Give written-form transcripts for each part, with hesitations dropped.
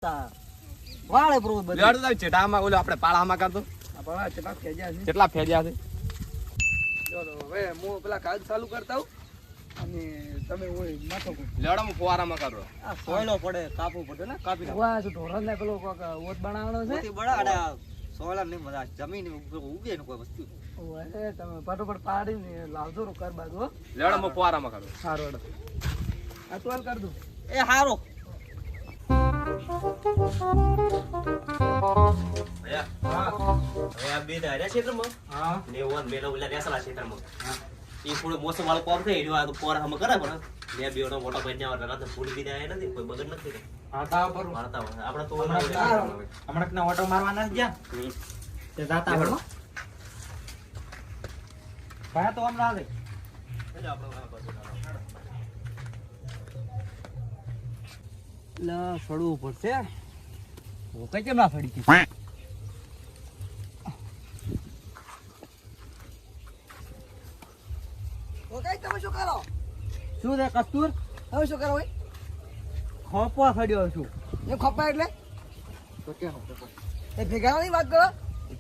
વાળે પ્રો બધી લેડો તાવ ચેટામાં ઓલો આપણે પાળામાં કરતો આપણા કેટલા ખેજ્યા છે કેટલા ફેજ્યા છે ચલો હવે હું પેલા કાજ ચાલુ કરતા હું અને તમે ઓય માથો કો લેડો હું ફુવારામાં કરો આ સોયલો પડે કાપવું પડે ને કાપી નાખો વાહ જો ઢોરણ ને પેલો કોક ઓત બનાવવાનો છે મોટી બળાડે આ સોયલા નહીં મજા જમીન ઉગે ને કોઈ વસ્તુ ઓય તમે ફટોફટ પાડીને લાવજો રો કર બાજુ હો. લેડો હું ફુવારામાં કરો સારો હેડો આ ટોલ કર દઉં એ હારો હવે આ બે દાર્યા ક્ષેત્રમાં હા ને ઓન મેલો ઓલા બેસલા ક્ષેત્રમાં એ થોડો મોસમ વાળો કોમ થઈ રહ્યો આ તો પોર હમ કરે પણ બે બેનો મોટો બન્યા એટલે રાતે ફૂલ દીધા એ નથી કોઈ બગડ નથી ને આટા પર મારતા હોય આપણે તો હમણાં ના ઓટો મારવાના જ ગયા તે જાતા હોય ભાઈ તો હમણાં આવે લા સડવું પડશે ઓ કઈ કેમ ના સડી ગઈ ઓ કઈ તમે શું કરો શું છે કસ્તુર હવે શું કરો ભાઈ ખોપો સડ્યો છું એ ખપા એટલે તો કેમ એ ભેગાની વાત કરો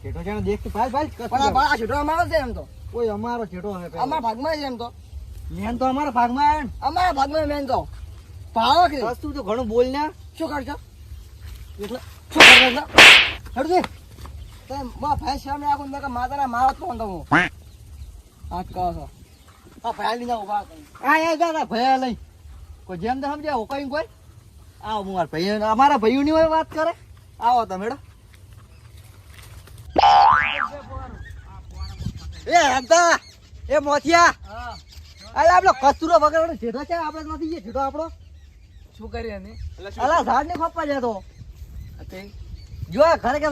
છેટો છે દેખ તો ભાઈ ભાઈ પણ આ આ છેટો અમારો છે એમ તો કોઈ અમારો છેટો હે અમારા ભાગમાં છે એમ તો મેન તો અમારા ભાગમાં આવે ને અમારા ભાગમાં મેન તો પાવો કે કસ્તુર તો ઘણું બોલ ને શું કરશો એટલે શું કરશો હડું દે તે મા ભાઈ સામે આખું મેં કે માતાના મારત કોણ તો હું આ કહો છો આ ભાઈ લીના ઉભા કરી આ દાદા ભયા લઈ કોઈ જેમ તો સમજ્યા હોકાઈ કોઈ આવો હું મારા ભાઈ અમારા ભાઈઓની હોય વાત કરે આવો તમે મેડમ એ હંતા એ મોથિયા હા અરે આપણો કસ્તુરો વગર જેઠો છે આપણે નથી જે જેઠો આપણો શું કરી એને અલા ઝાડ ને ખપવા જતો તે જો આ ઘરે કે